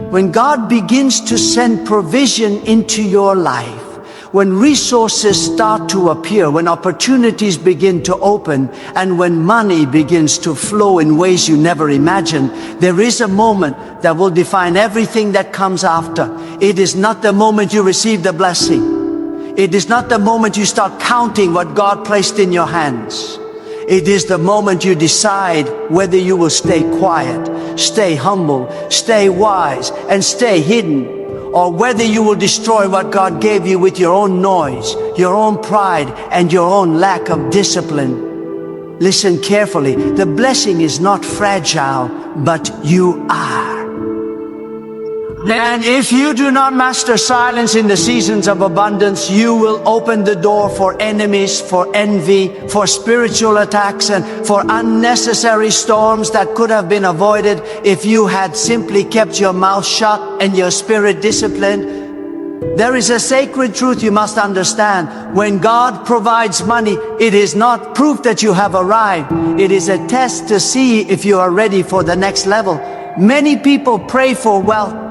When God begins to send provision into your life, when resources start to appear, when opportunities begin to open, and when money begins to flow in ways you never imagined, there is a moment that will define everything that comes after. It is not the moment you receive the blessing. It is not the moment you start counting what God placed in your hands. It is the moment you decide whether you will stay quiet, stay humble, stay wise, and stay hidden, or whether you will destroy what God gave you with your own noise, your own pride, and your own lack of discipline. Listen carefully. The blessing is not fragile, but you are. And if you do not master silence in the seasons of abundance, you will open the door for enemies, for envy, for spiritual attacks, and for unnecessary storms that could have been avoided if you had simply kept your mouth shut and your spirit disciplined. There is a sacred truth you must understand. When God provides money, it is not proof that you have arrived. It is a test to see if you are ready for the next level. Many people pray for wealth,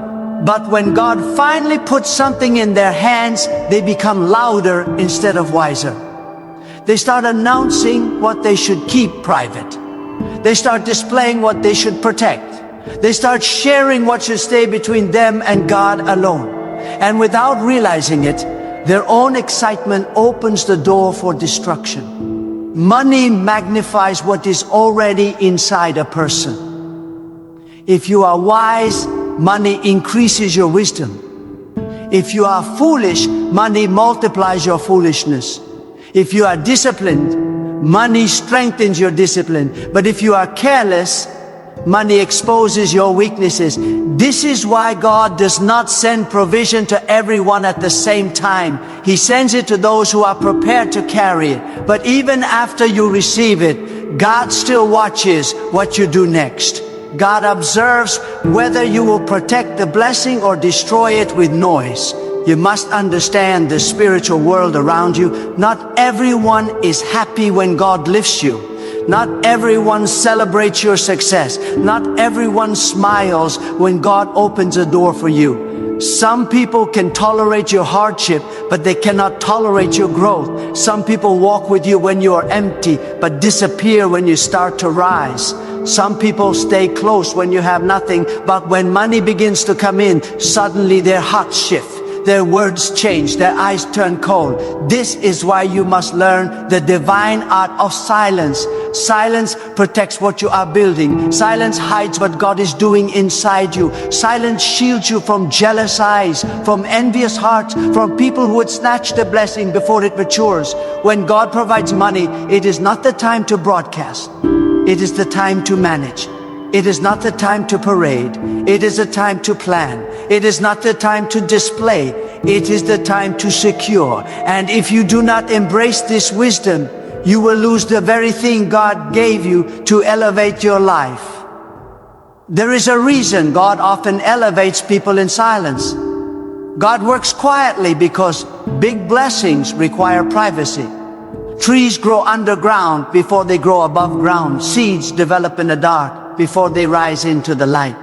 but when God finally puts something in their hands, they become louder instead of wiser. They start announcing what they should keep private. They start displaying what they should protect. They start sharing what should stay between them and God alone. And without realizing it, their own excitement opens the door for destruction. Money magnifies what is already inside a person. If you are wise, money increases your wisdom. If you are foolish, money multiplies your foolishness. If you are disciplined, money strengthens your discipline. But if you are careless, money exposes your weaknesses. This is why God does not send provision to everyone at the same time. He sends it to those who are prepared to carry it. But even after you receive it, God still watches what you do next. God observes whether you will protect the blessing or destroy it with noise. You must understand the spiritual world around you. Not everyone is happy when God lifts you. Not everyone celebrates your success. Not everyone smiles when God opens a door for you. Some people can tolerate your hardship, but they cannot tolerate your growth. Some people walk with you when you are empty, but disappear when you start to rise. Some people stay close when you have nothing, but when money begins to come in, suddenly their hearts shift, their words change, their eyes turn cold. This is why you must learn the divine art of silence. Silence protects what you are building. Silence hides what God is doing inside you. Silence shields you from jealous eyes, from envious hearts, from people who would snatch the blessing before it matures. When God provides money, it is not the time to broadcast. It is the time to manage. It is not the time to parade. It is the time to plan. It is not the time to display. It is the time to secure. And if you do not embrace this wisdom, you will lose the very thing God gave you to elevate your life. There is a reason God often elevates people in silence. God works quietly because big blessings require privacy. Trees grow underground before they grow above ground. Seeds develop in the dark before they rise into the light.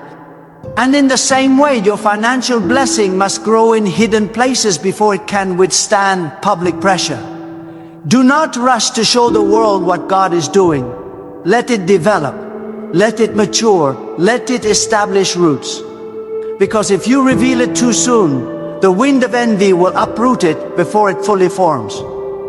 And in the same way, your financial blessing must grow in hidden places before it can withstand public pressure. Do not rush to show the world what God is doing. Let it develop. Let it mature. Let it establish roots. Because if you reveal it too soon, the wind of envy will uproot it before it fully forms.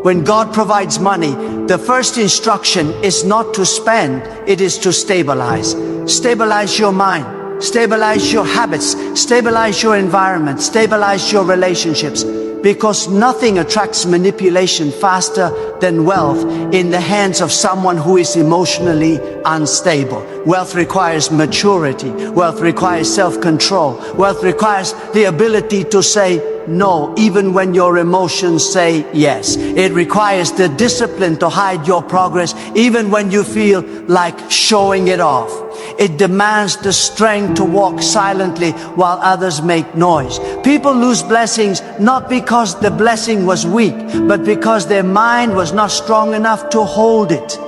When God provides money, the first instruction is not to spend, it is to stabilize. Stabilize your mind, stabilize your habits, stabilize your environment, stabilize your relationships. Because nothing attracts manipulation faster than wealth in the hands of someone who is emotionally unstable. Wealth requires maturity. Wealth requires self-control. Wealth requires the ability to say no, even when your emotions say yes. It requires the discipline to hide your progress, even when you feel like showing it off. It demands the strength to walk silently while others make noise. People lose blessings not because the blessing was weak, but because their mind was not strong enough to hold it.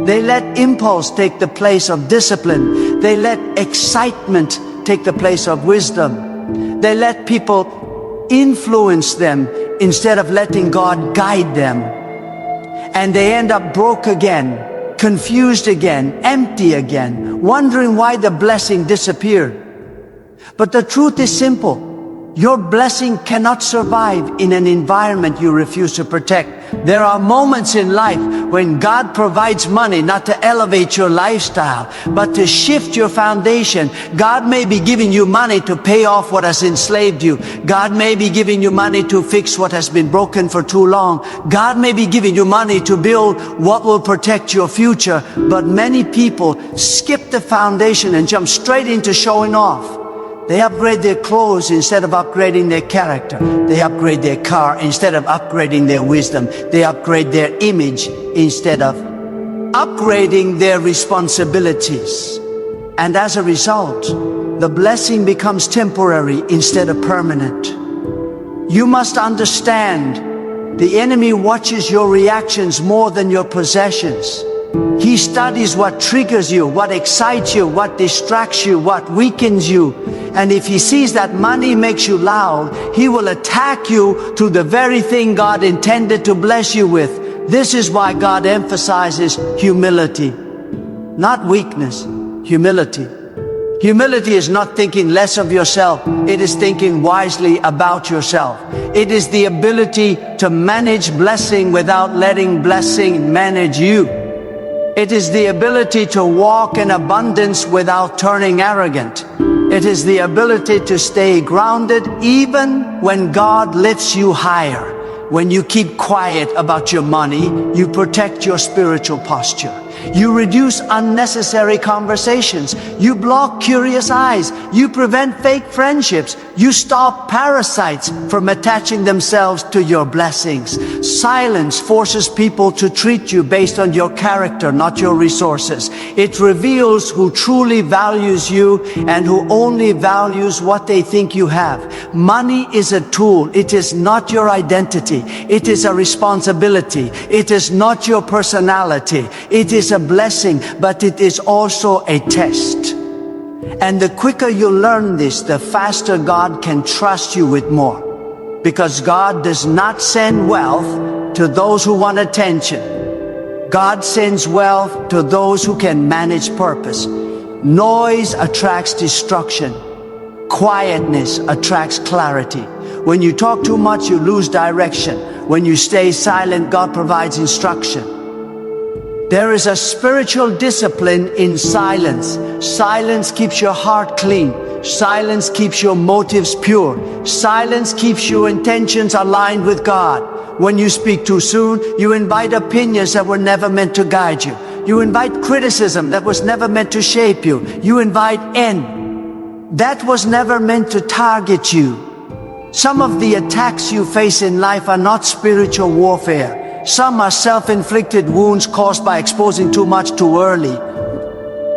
They let impulse take the place of discipline. They let excitement take the place of wisdom. They let people influence them instead of letting God guide them. And they end up broke again, confused again, empty again, wondering why the blessing disappeared. But the truth is simple. Your blessing cannot survive in an environment you refuse to protect. There are moments in life when God provides money not to elevate your lifestyle, but to shift your foundation. God may be giving you money to pay off what has enslaved you. God may be giving you money to fix what has been broken for too long. God may be giving you money to build what will protect your future. But many people skip the foundation and jump straight into showing off. They upgrade their clothes instead of upgrading their character. They upgrade their car instead of upgrading their wisdom. They upgrade their image instead of upgrading their responsibilities. And as a result, the blessing becomes temporary instead of permanent. You must understand, the enemy watches your reactions more than your possessions. He studies what triggers you, what excites you, what distracts you, what weakens you. And if he sees that money makes you loud, he will attack you to the very thing God intended to bless you with. This is why God emphasizes humility, not weakness, humility. Humility is not thinking less of yourself. It is thinking wisely about yourself. It is the ability to manage blessing without letting blessing manage you. It is the ability to walk in abundance without turning arrogant. It is the ability to stay grounded even when God lifts you higher. When you keep quiet about your money, you protect your spiritual posture. You reduce unnecessary conversations. You block curious eyes. You prevent fake friendships. You stop parasites from attaching themselves to your blessings. Silence forces people to treat you based on your character, not your resources. It reveals who truly values you and who only values what they think you have. Money is a tool. It is not your identity. It is a responsibility. It is not your personality. It is a blessing, but it is also a test. And the quicker you learn this, the faster God can trust you with more. Because God does not send wealth to those who want attention. God sends wealth to those who can manage purpose. Noise attracts destruction. Quietness attracts clarity. When you talk too much, you lose direction. When you stay silent, God provides instruction. There is a spiritual discipline in silence. Silence keeps your heart clean. Silence keeps your motives pure. Silence keeps your intentions aligned with God. When you speak too soon, you invite opinions that were never meant to guide you. You invite criticism that was never meant to shape you. You invite end that was never meant to target you. Some of the attacks you face in life are not spiritual warfare. Some are self-inflicted wounds caused by exposing too much too early.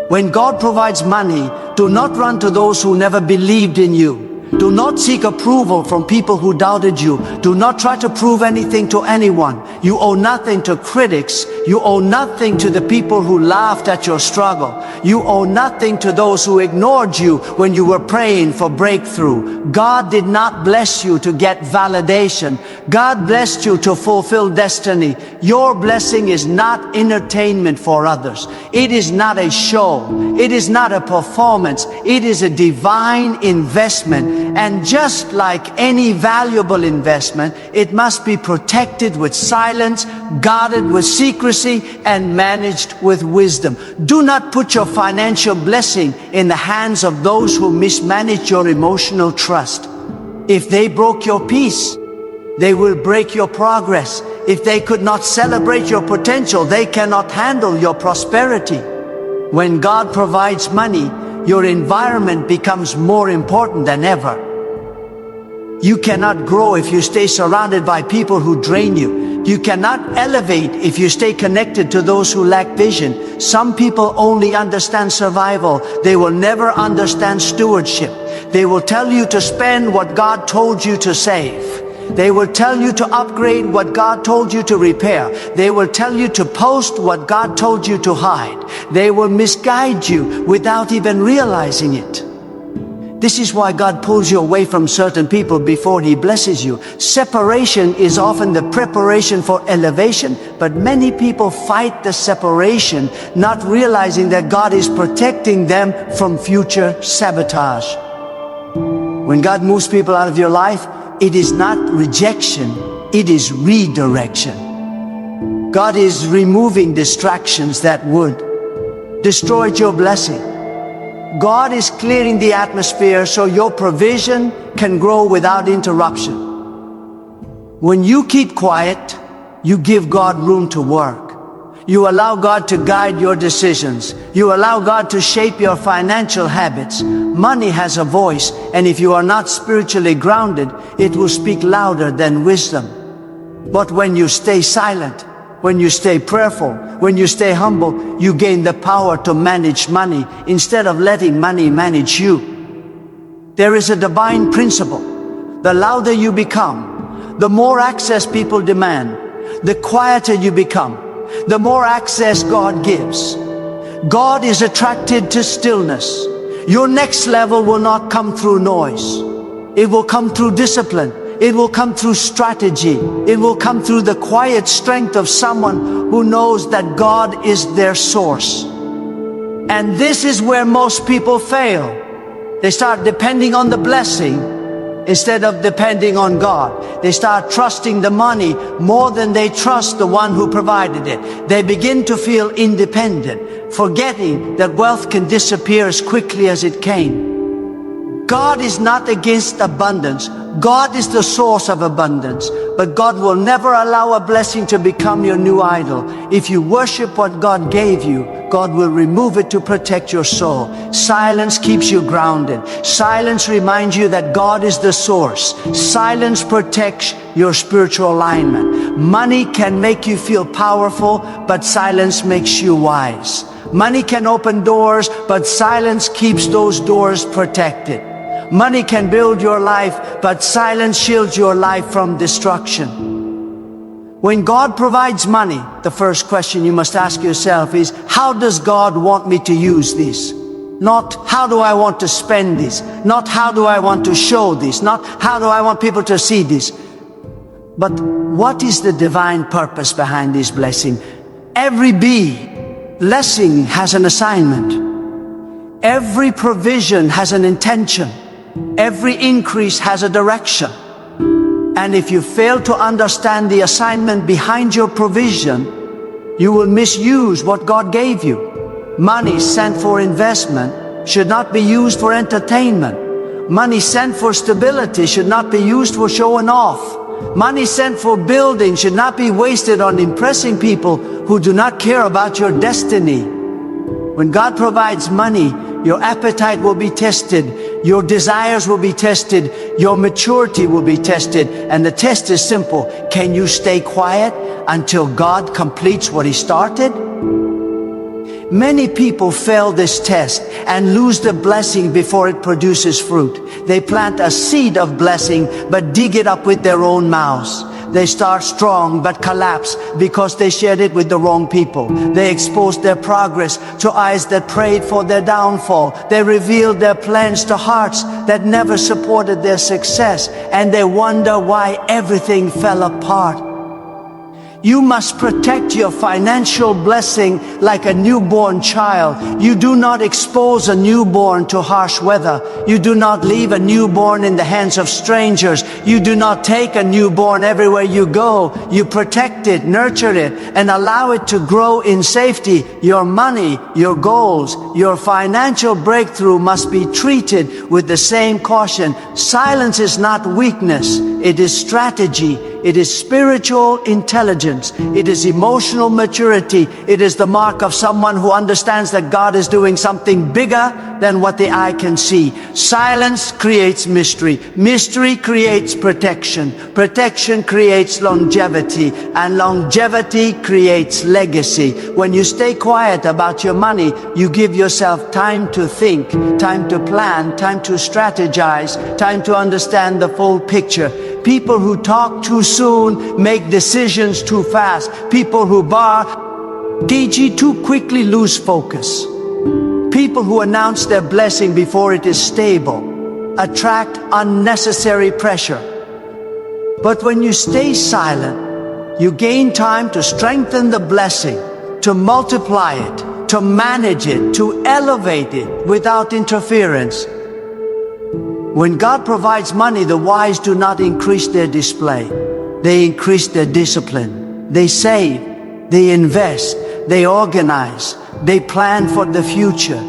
When God provides money, do not run to those who never believed in you. Do not seek approval from people who doubted you. Do not try to prove anything to anyone. You owe nothing to critics. You owe nothing to the people who laughed at your struggle. You owe nothing to those who ignored you when you were praying for breakthrough. God did not bless you to get validation. God blessed you to fulfill destiny. Your blessing is not entertainment for others. It is not a show. It is not a performance. It is a divine investment. And just like any valuable investment, it must be protected with silence, guarded with secrecy, and managed with wisdom. Do not put your financial blessing in the hands of those who mismanage your emotional trust. If they broke your peace, they will break your progress. If they could not celebrate your potential, they cannot handle your prosperity. When God provides money, your environment becomes more important than ever. You cannot grow if you stay surrounded by people who drain you. You cannot elevate if you stay connected to those who lack vision. Some people only understand survival. They will never understand stewardship. They will tell you to spend what God told you to save. They will tell you to upgrade what God told you to repair. They will tell you to post what God told you to hide. They will misguide you without even realizing it. This is why God pulls you away from certain people before He blesses you. Separation is often the preparation for elevation, but many people fight the separation, not realizing that God is protecting them from future sabotage. When God moves people out of your life, it is not rejection, it is redirection. God is removing distractions that would destroy your blessing. God is clearing the atmosphere so your provision can grow without interruption. When you keep quiet, you give God room to work. You allow God to guide your decisions. You allow God to shape your financial habits. Money has a voice, and if you are not spiritually grounded, it will speak louder than wisdom. But when you stay silent, when you stay prayerful, when you stay humble, you gain the power to manage money instead of letting money manage you. There is a divine principle. The louder you become, the more access people demand. The quieter you become, the more access God gives. God is attracted to stillness. Your next level will not come through noise. It will come through discipline. It will come through strategy. It will come through the quiet strength of someone who knows that God is their source. And this is where most people fail. They start depending on the blessing instead of depending on God. They start trusting the money more than they trust the one who provided it. They begin to feel independent, forgetting that wealth can disappear as quickly as it came. God is not against abundance. God is the source of abundance. But God will never allow a blessing to become your new idol. If you worship what God gave you, God will remove it to protect your soul. Silence keeps you grounded. Silence reminds you that God is the source. Silence protects your spiritual alignment. Money can make you feel powerful, but silence makes you wise. Money can open doors, but silence keeps those doors protected. Money can build your life, but silence shields your life from destruction. When God provides money, the first question you must ask yourself is, how does God want me to use this? Not how do I want to spend this? Not how do I want to show this? Not how do I want people to see this? But what is the divine purpose behind this blessing? Every blessing has an assignment. Every provision has an intention. Every increase has a direction. And if you fail to understand the assignment behind your provision, you will misuse what God gave you. Money sent for investment should not be used for entertainment. Money sent for stability should not be used for showing off. Money sent for building should not be wasted on impressing people who do not care about your destiny. When God provides money, your appetite will be tested, your desires will be tested, your maturity will be tested, and the test is simple. Can you stay quiet until God completes what He started? Many people fail this test and lose the blessing before it produces fruit. They plant a seed of blessing but dig it up with their own mouths. They start strong but collapse because they shared it with the wrong people. They exposed their progress to eyes that prayed for their downfall. They revealed their plans to hearts that never supported their success, and they wonder why everything fell apart. You must protect your financial blessing like a newborn child. You do not expose a newborn to harsh weather. You do not leave a newborn in the hands of strangers. You do not take a newborn everywhere you go. You protect it, nurture it, and allow it to grow in safety. Your money, your goals, your financial breakthrough must be treated with the same caution. Silence is not weakness. It is strategy. It is spiritual intelligence. It is emotional maturity. It is the mark of someone who understands that God is doing something bigger than what the eye can see. Silence creates mystery. Mystery creates protection. Protection creates longevity. And longevity creates legacy. When you stay quiet about your money, you give yourself time to think, time to plan, time to strategize, time to understand the full picture. People who talk too soon make decisions too fast. People who DG too quickly lose focus. People who announce their blessing before it is stable attract unnecessary pressure. But when you stay silent, you gain time to strengthen the blessing, to multiply it, to manage it, to elevate it without interference. When God provides money, the wise do not increase their display. They increase their discipline. They save, they invest, they organize, they plan for the future.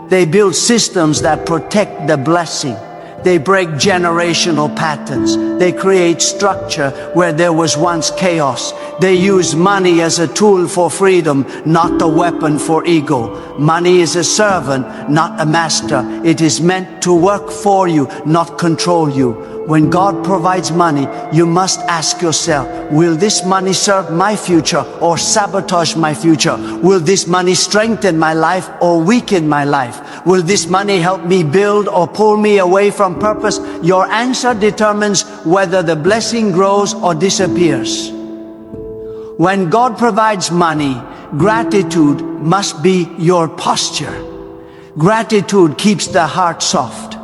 They build systems that protect the blessing. They break generational patterns. They create structure where there was once chaos. They use money as a tool for freedom, not a weapon for ego. Money is a servant, not a master. It is meant to work for you, not control you. When God provides money, you must ask yourself, will this money serve my future or sabotage my future? Will this money strengthen my life or weaken my life? Will this money help me build or pull me away from purpose? Your answer determines whether the blessing grows or disappears. When God provides money, gratitude must be your posture. Gratitude keeps the heart soft.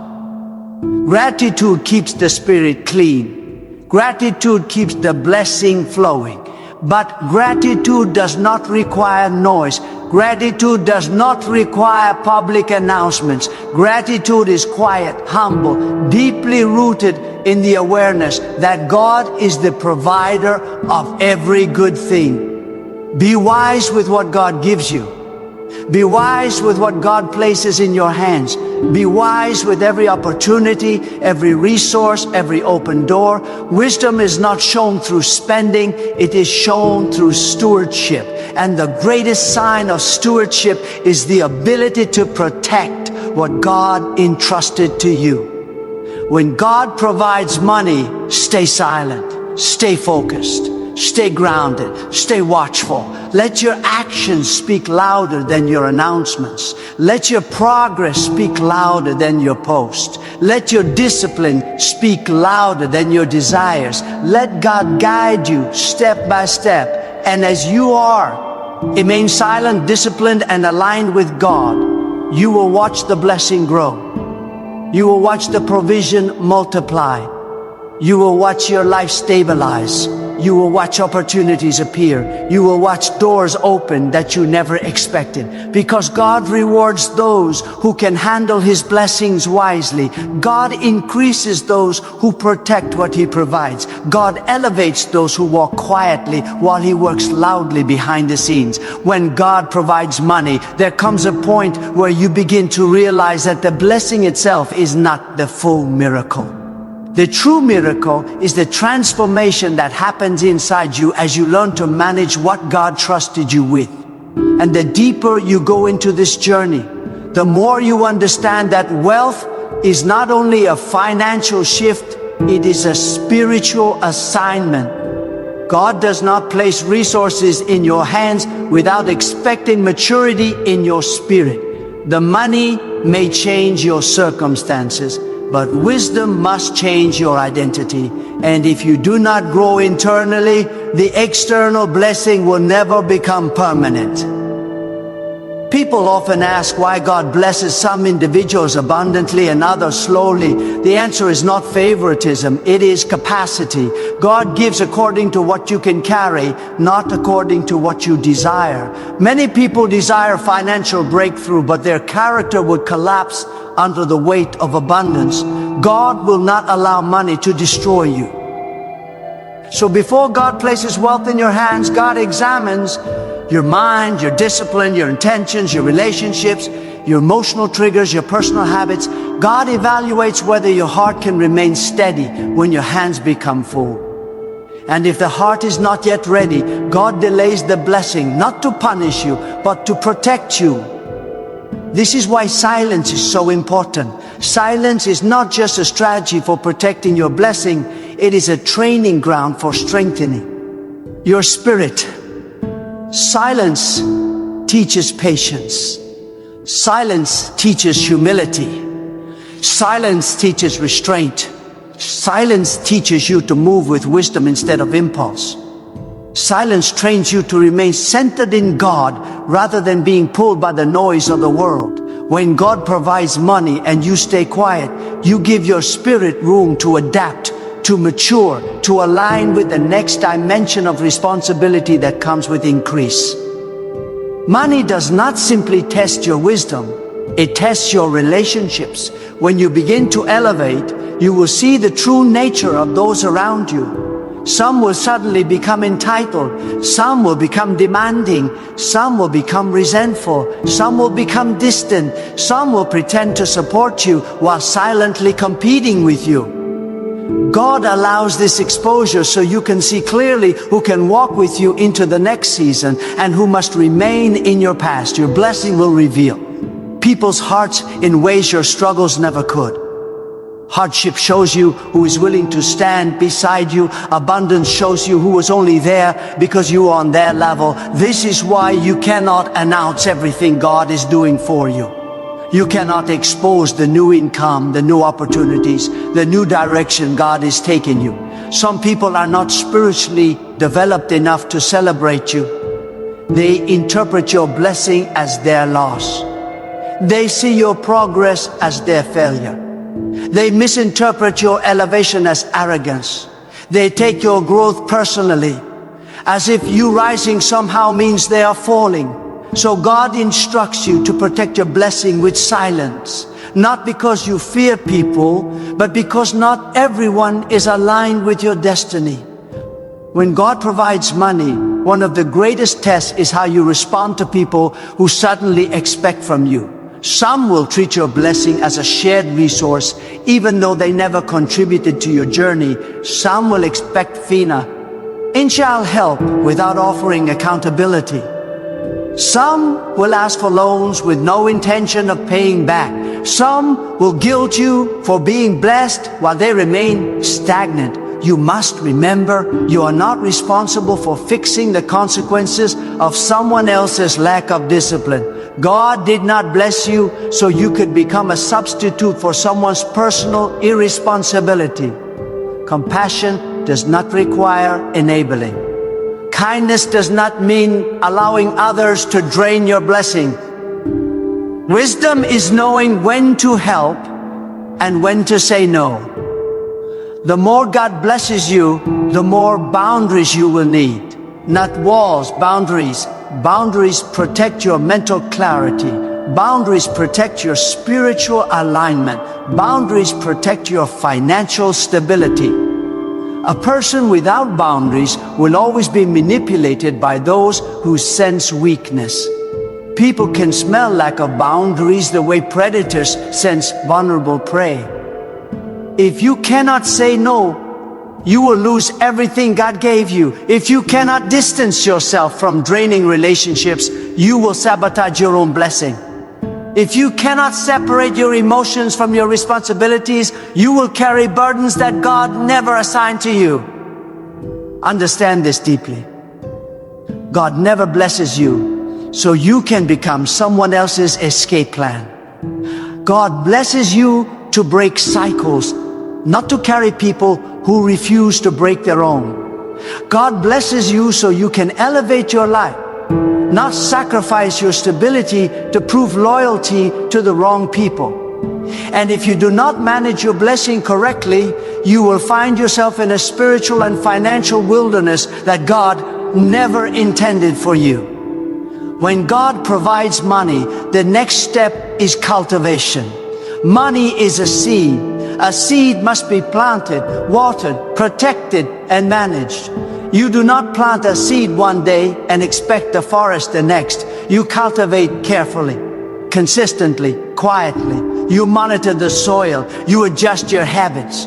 Gratitude keeps the spirit clean. Gratitude keeps the blessing flowing. But gratitude does not require noise. Gratitude does not require public announcements. Gratitude is quiet, humble, deeply rooted in the awareness that God is the provider of every good thing. Be wise with what God gives you. Be wise with what God places in your hands. Be wise with every opportunity, every resource, every open door. Wisdom is not shown through spending, it is shown through stewardship. And the greatest sign of stewardship is the ability to protect what God entrusted to you. When God provides money, stay silent, stay focused. Stay grounded, stay watchful. Let your actions speak louder than your announcements. Let your progress speak louder than your post. Let your discipline speak louder than your desires. Let God guide you step by step. And as you are, remain silent, disciplined, and aligned with God, you will watch the blessing grow. You will watch the provision multiply. You will watch your life stabilize. You will watch opportunities appear. You will watch doors open that you never expected. Because God rewards those who can handle His blessings wisely. God increases those who protect what He provides. God elevates those who walk quietly while He works loudly behind the scenes. When God provides money, there comes a point where you begin to realize that the blessing itself is not the full miracle. The true miracle is the transformation that happens inside you as you learn to manage what God trusted you with. And the deeper you go into this journey, the more you understand that wealth is not only a financial shift, it is a spiritual assignment. God does not place resources in your hands without expecting maturity in your spirit. The money may change your circumstances, but wisdom must change your identity. And if you do not grow internally, the external blessing will never become permanent. People often ask why God blesses some individuals abundantly and others slowly. The answer is not favoritism, it is capacity. God gives according to what you can carry, not according to what you desire. Many people desire financial breakthrough, but their character would collapse under the weight of abundance. God will not allow money to destroy you. So before God places wealth in your hands, God examines your mind, your discipline, your intentions, your relationships, your emotional triggers, your personal habits. God evaluates whether your heart can remain steady when your hands become full. And if the heart is not yet ready, God delays the blessing, not to punish you, but to protect you. This is why silence is so important. Silence is not just a strategy for protecting your blessing, it is a training ground for strengthening your spirit. Silence teaches patience. Silence teaches humility. Silence teaches restraint. Silence teaches you to move with wisdom instead of impulse. Silence trains you to remain centered in God rather than being pulled by the noise of the world. When God provides money and you stay quiet, you give your spirit room to adapt, to mature, to align with the next dimension of responsibility that comes with increase. Money does not simply test your wisdom, it tests your relationships. When you begin to elevate, you will see the true nature of those around you. Some will suddenly become entitled, some will become demanding, some will become resentful, some will become distant, some will pretend to support you while silently competing with you. God allows this exposure so you can see clearly who can walk with you into the next season and who must remain in your past. Your blessing will reveal people's hearts in ways your struggles never could. Hardship shows you who is willing to stand beside you. Abundance shows you who was only there because you are on their level. This is why you cannot announce everything God is doing for you. You cannot expose the new income, the new opportunities, the new direction God is taking you. Some people are not spiritually developed enough to celebrate you. They interpret your blessing as their loss. They see your progress as their failure. They misinterpret your elevation as arrogance. They take your growth personally, as if you rising somehow means they are falling. So God instructs you to protect your blessing with silence, not because you fear people, but because not everyone is aligned with your destiny. When God provides money, one of the greatest tests is how you respond to people who suddenly expect from you. Some will treat your blessing as a shared resource, even though they never contributed to your journey. Some will expect financial help without offering accountability. Some will ask for loans with no intention of paying back. Some will guilt you for being blessed while they remain stagnant. You must remember, you are not responsible for fixing the consequences of someone else's lack of discipline. God did not bless you so you could become a substitute for someone's personal irresponsibility. Compassion does not require enabling. Kindness does not mean allowing others to drain your blessing. Wisdom is knowing when to help and when to say no. The more God blesses you, the more boundaries you will need. Not walls, boundaries. Boundaries protect your mental clarity. Boundaries protect your spiritual alignment. Boundaries protect your financial stability. A person without boundaries will always be manipulated by those who sense weakness. People can smell lack of boundaries the way predators sense vulnerable prey. If you cannot say no, you will lose everything God gave you. If you cannot distance yourself from draining relationships, you will sabotage your own blessing. If you cannot separate your emotions from your responsibilities, you will carry burdens that God never assigned to you. Understand this deeply. God never blesses you so you can become someone else's escape plan. God blesses you to break cycles, not to carry people who refuse to break their own. God blesses you so you can elevate your life, not sacrifice your stability to prove loyalty to the wrong people. And if you do not manage your blessing correctly, you will find yourself in a spiritual and financial wilderness that God never intended for you. When God provides money, the next step is cultivation. Money is a seed. A seed must be planted, watered, protected, and managed. You do not plant a seed one day and expect a forest the next. You cultivate carefully, consistently, quietly. You monitor the soil. You adjust your habits.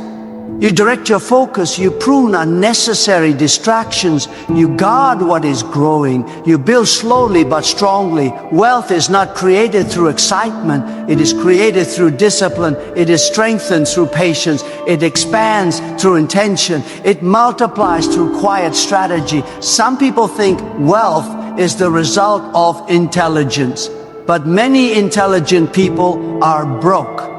You direct your focus. You prune unnecessary distractions. You guard what is growing. You build slowly but strongly. Wealth is not created through excitement. It is created through discipline. It is strengthened through patience. It expands through intention. It multiplies through quiet strategy. Some people think wealth is the result of intelligence, but many intelligent people are broke.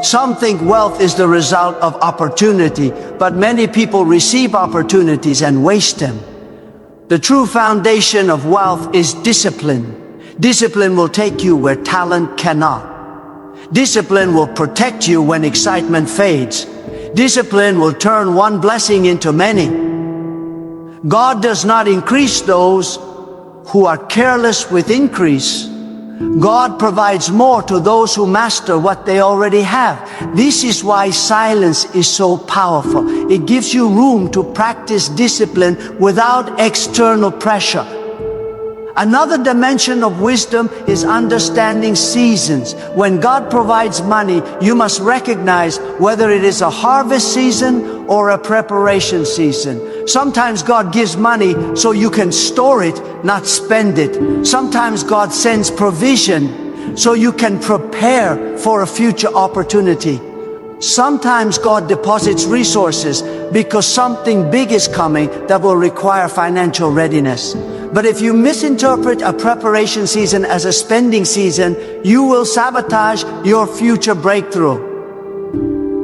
Some think wealth is the result of opportunity, but many people receive opportunities and waste them. The true foundation of wealth is discipline. Discipline will take you where talent cannot. Discipline will protect you when excitement fades. Discipline will turn one blessing into many. God does not increase those who are careless with increase. God provides more to those who master what they already have. This is why silence is so powerful. It gives you room to practice discipline without external pressure. Another dimension of wisdom is understanding seasons. When God provides money, you must recognize whether it is a harvest season or a preparation season. Sometimes God gives money so you can store it, not spend it. Sometimes God sends provision so you can prepare for a future opportunity. Sometimes God deposits resources because something big is coming that will require financial readiness. But if you misinterpret a preparation season as a spending season, you will sabotage your future breakthrough.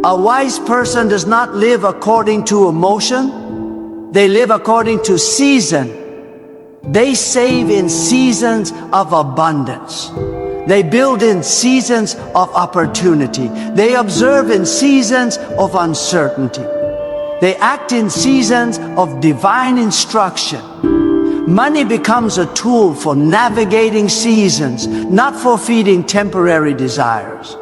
A wise person does not live according to emotion. They live according to season. They save in seasons of abundance. They build in seasons of opportunity. They observe in seasons of uncertainty. They act in seasons of divine instruction. Money becomes a tool for navigating seasons, not for feeding temporary desires.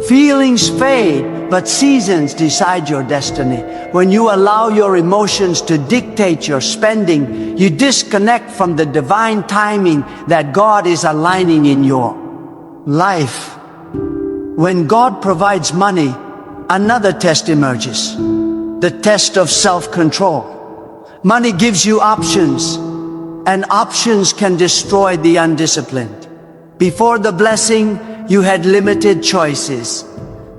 Feelings fade, but seasons decide your destiny. When you allow your emotions to dictate your spending, you disconnect from the divine timing that God is aligning in your life. When God provides money, another test emerges, the test of self-control. Money gives you options, and options can destroy the undisciplined. Before the blessing, you had limited choices.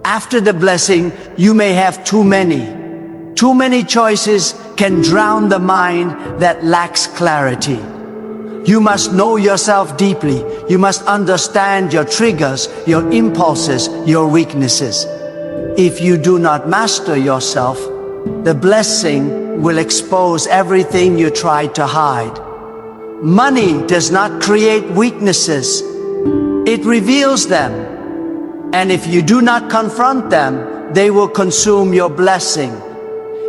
After the blessing, you may have too many. Too many choices can drown the mind that lacks clarity. You must know yourself deeply. You must understand your triggers, your impulses, your weaknesses. If you do not master yourself, the blessing will expose everything you tried to hide. Money does not create weaknesses. It reveals them. And if you do not confront them, they will consume your blessing.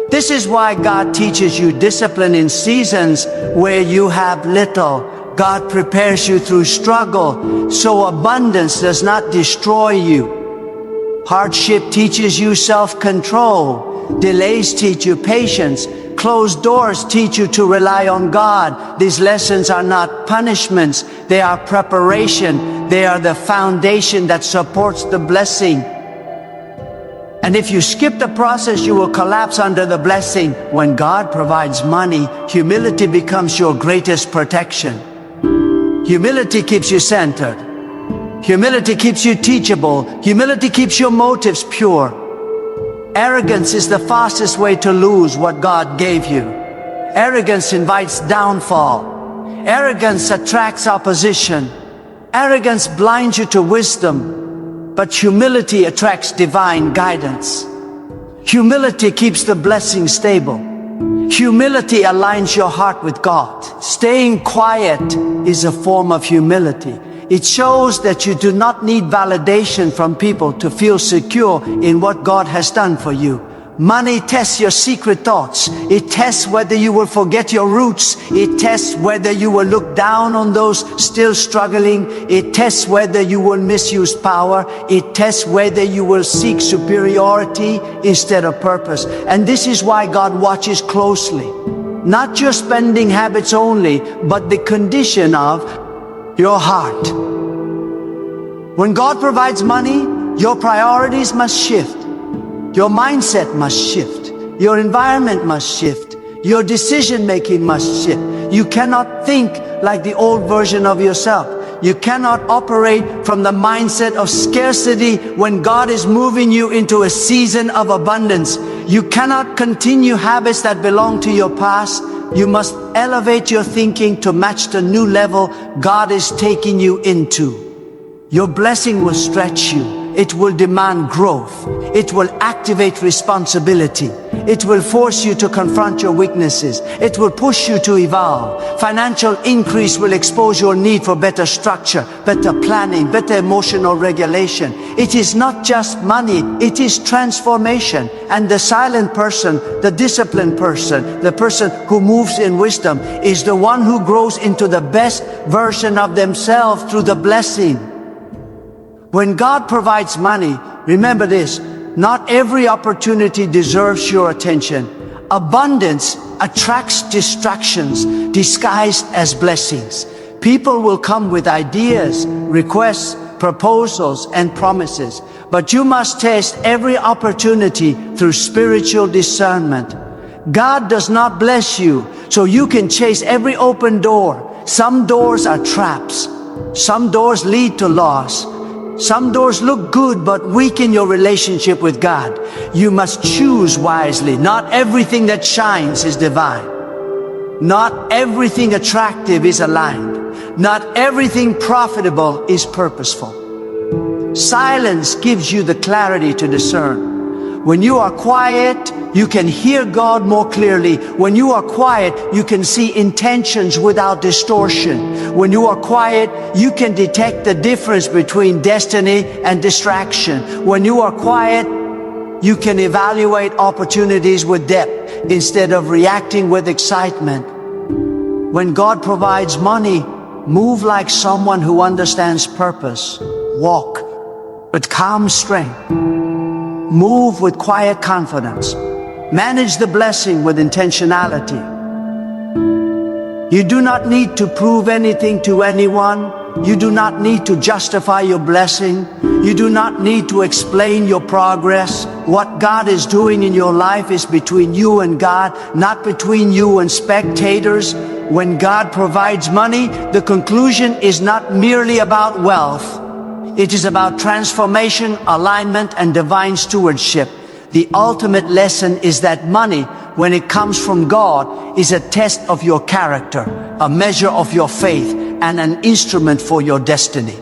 This is why God teaches you discipline in seasons where you have little. God prepares you through struggle, so abundance does not destroy you. Hardship teaches you self-control. Delays teach you patience. Closed doors teach you to rely on God. These lessons are not punishments. They are preparation. They are the foundation that supports the blessing. And if you skip the process, you will collapse under the blessing. When God provides money, humility becomes your greatest protection. Humility keeps you centered. Humility keeps you teachable. Humility keeps your motives pure. Arrogance is the fastest way to lose what God gave you. Arrogance invites downfall. Arrogance attracts opposition. Arrogance blinds you to wisdom, but humility attracts divine guidance. Humility keeps the blessing stable. Humility aligns your heart with God. Staying quiet is a form of humility. It shows that you do not need validation from people to feel secure in what God has done for you. Money tests your secret thoughts. It tests whether you will forget your roots. It tests whether you will look down on those still struggling. It tests whether you will misuse power. It tests whether you will seek superiority instead of purpose. And this is why God watches closely. Not your spending habits only, but the condition of your heart. When God provides money, your priorities must shift. Your mindset must shift. Your environment must shift. Your decision-making must shift. You cannot think like the old version of yourself. You cannot operate from the mindset of scarcity when God is moving you into a season of abundance. You cannot continue habits that belong to your past. You must elevate your thinking to match the new level God is taking you into. Your blessing will stretch you. It will demand growth. It will activate responsibility. It will force you to confront your weaknesses. It will push you to evolve. Financial increase will expose your need for better structure, better planning, better emotional regulation. It is not just money, it is transformation. And the silent person, the disciplined person, the person who moves in wisdom is the one who grows into the best version of themselves through the blessing. When God provides money, remember this, not every opportunity deserves your attention. Abundance attracts distractions disguised as blessings. People will come with ideas, requests, proposals, and promises. But you must test every opportunity through spiritual discernment. God does not bless you so you can chase every open door. Some doors are traps. Some doors lead to loss. Some doors look good but weaken your relationship with God. You must choose wisely. Not everything that shines is divine. Not everything attractive is aligned. Not everything profitable is purposeful. Silence gives you the clarity to discern. When you are quiet, you can hear God more clearly. When you are quiet, you can see intentions without distortion. When you are quiet, you can detect the difference between destiny and distraction. When you are quiet, you can evaluate opportunities with depth instead of reacting with excitement. When God provides money, move like someone who understands purpose. Walk with calm strength. Move with quiet confidence. Manage the blessing with intentionality. You do not need to prove anything to anyone. You do not need to justify your blessing. You do not need to explain your progress. What God is doing in your life is between you and God, not between you and spectators. When God provides money, the conclusion is not merely about wealth. It is about transformation, alignment, and divine stewardship. The ultimate lesson is that money, when it comes from God, is a test of your character, a measure of your faith, and an instrument for your destiny.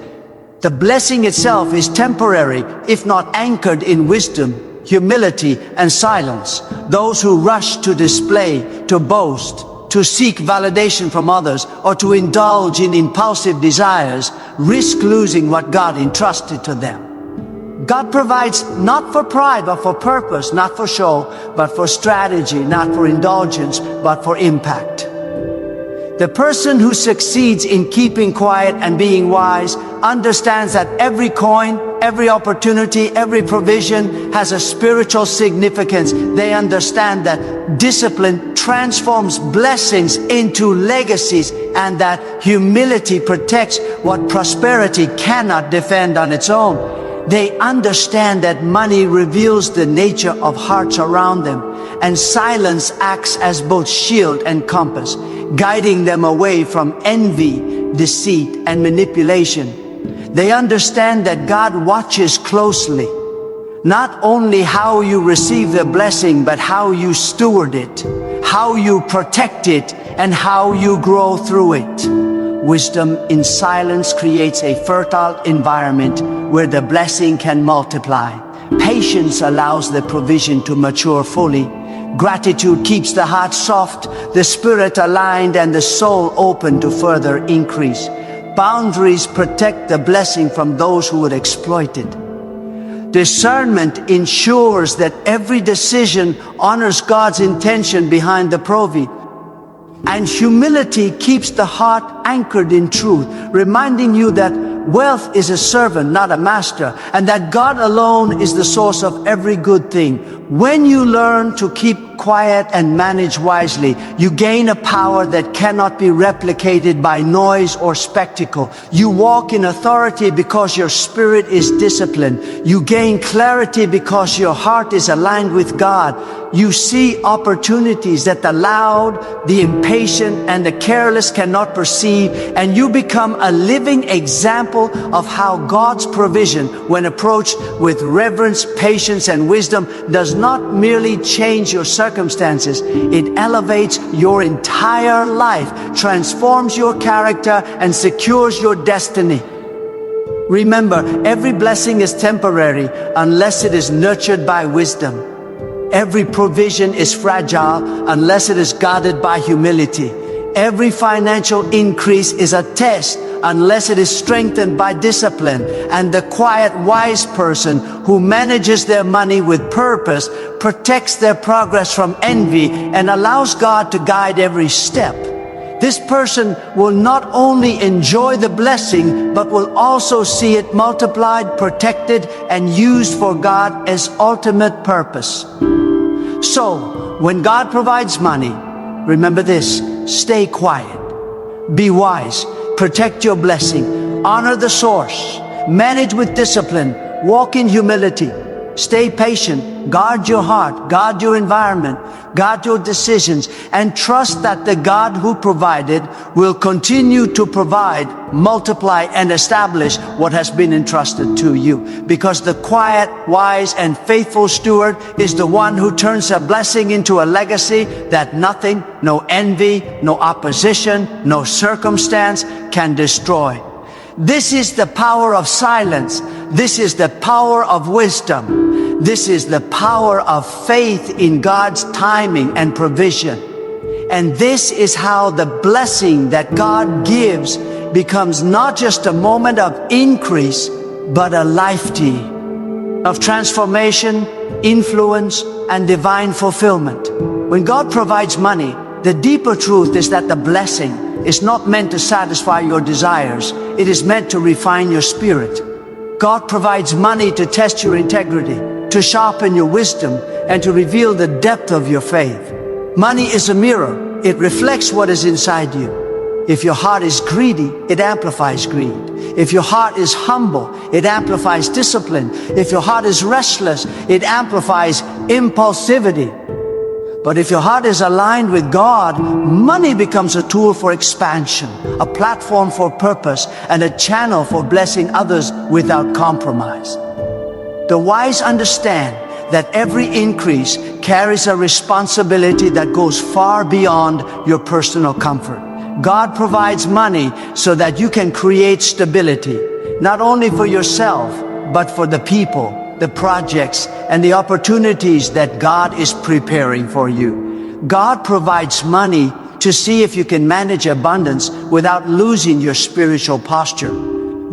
The blessing itself is temporary, if not anchored in wisdom, humility, and silence. Those who rush to display, to boast, to seek validation from others, or to indulge in impulsive desires, risk losing what God entrusted to them. God provides not for pride, but for purpose, not for show, but for strategy, not for indulgence, but for impact. The person who succeeds in keeping quiet and being wise understands that every coin, every opportunity, every provision has a spiritual significance. They understand that discipline transforms blessings into legacies and that humility protects what prosperity cannot defend on its own. They understand that money reveals the nature of hearts around them, and silence acts as both shield and compass, guiding them away from envy, deceit, and manipulation. They understand that God watches closely, not only how you receive the blessing, but how you steward it, how you protect it, and how you grow through it. Wisdom in silence creates a fertile environment where the blessing can multiply. Patience allows the provision to mature fully. Gratitude keeps the heart soft, the spirit aligned, and the soul open to further increase. Boundaries protect the blessing from those who would exploit it. Discernment ensures that every decision honors God's intention behind the provision. And humility keeps the heart anchored in truth, reminding you that wealth is a servant, not a master, and that God alone is the source of every good thing. When you learn to keep quiet and manage wisely, you gain a power that cannot be replicated by noise or spectacle. You walk in authority because your spirit is disciplined. You gain clarity because your heart is aligned with God. You see opportunities that the loud, the impatient, and the careless cannot perceive, and you become a living example of how God's provision, when approached with reverence, patience, and wisdom, does not merely change your circumstances. It elevates your entire life, transforms your character, and secures your destiny. Remember, every blessing is temporary unless it is nurtured by wisdom. Every provision is fragile unless it is guarded by humility. Every financial increase is a test unless it is strengthened by discipline. And the quiet, wise person who manages their money with purpose protects their progress from envy and allows God to guide every step. This person will not only enjoy the blessing, but will also see it multiplied, protected, and used for God's ultimate purpose. So, when God provides money, remember this: stay quiet, be wise, protect your blessing, honor the source, manage with discipline, walk in humility, stay patient, guard your heart, guard your environment, guard your decisions, and trust that the God who provided will continue to provide, multiply, and establish what has been entrusted to you. Because the quiet, wise, and faithful steward is the one who turns a blessing into a legacy that nothing, no envy, no opposition, no circumstance can destroy. This is the power of silence. This is the power of wisdom. This is the power of faith in God's timing and provision. And this is how the blessing that God gives becomes not just a moment of increase, but a lifetime of transformation, influence, and divine fulfillment. When God provides money, the deeper truth is that the blessing is not meant to satisfy your desires. It is meant to refine your spirit. God provides money to test your integrity, to sharpen your wisdom, and to reveal the depth of your faith. Money is a mirror. It reflects what is inside you. If your heart is greedy, it amplifies greed. If your heart is humble, it amplifies discipline. If your heart is restless, it amplifies impulsivity. But if your heart is aligned with God, money becomes a tool for expansion, a platform for purpose, and a channel for blessing others without compromise. The wise understand that every increase carries a responsibility that goes far beyond your personal comfort. God provides money so that you can create stability, not only for yourself, but for the people, the projects, and the opportunities that God is preparing for you. God provides money to see if you can manage abundance without losing your spiritual posture.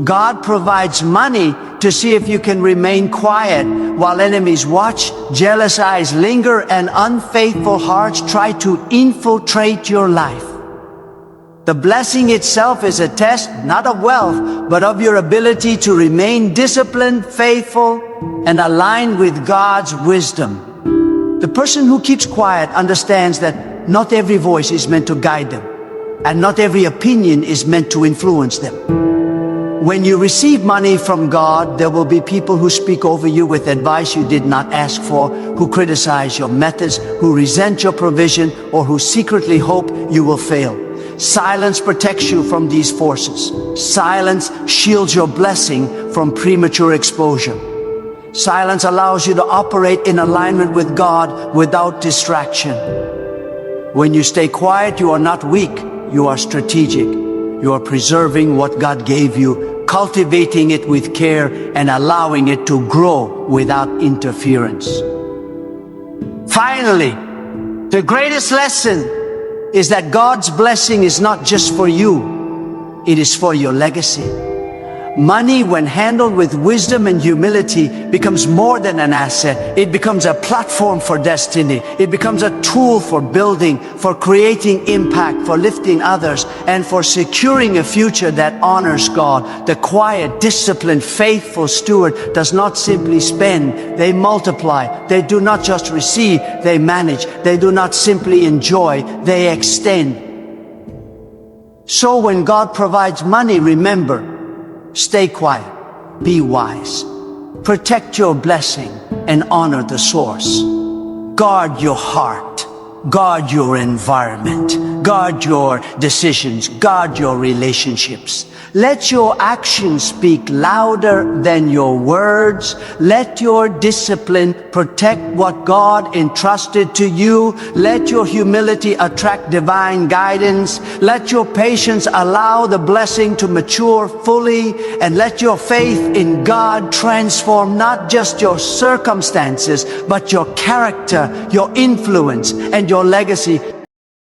God provides money to see if you can remain quiet while enemies watch, jealous eyes linger, and unfaithful hearts try to infiltrate your life. The blessing itself is a test, not of wealth, but of your ability to remain disciplined, faithful, and aligned with God's wisdom. The person who keeps quiet understands that not every voice is meant to guide them, and not every opinion is meant to influence them. When you receive money from God, there will be people who speak over you with advice you did not ask for, who criticize your methods, who resent your provision, or who secretly hope you will fail. Silence protects you from these forces. Silence shields your blessing from premature exposure. Silence allows you to operate in alignment with God without distraction. When you stay quiet, you are not weak, you are strategic. You are preserving what God gave you, cultivating it with care, and allowing it to grow without interference. Finally, the greatest lesson is that God's blessing is not just for you, it is for your legacy. Money, when handled with wisdom and humility, becomes more than an asset. It becomes a platform for destiny. It becomes a tool for building, for creating impact, for lifting others, and for securing a future that honors God. The quiet, disciplined, faithful steward does not simply spend, they multiply. They do not just receive, they manage. They do not simply enjoy, they extend. So when God provides money, remember, stay quiet, be wise, protect your blessing, and honor the source. Guard your heart, Guard your environment. Guard your decisions. Guard your relationships. Let your actions speak louder than your words. Let your discipline protect what God entrusted to you. Let your humility attract divine guidance. Let your patience allow the blessing to mature fully. And let your faith in God transform not just your circumstances, but your character, your influence, and your legacy.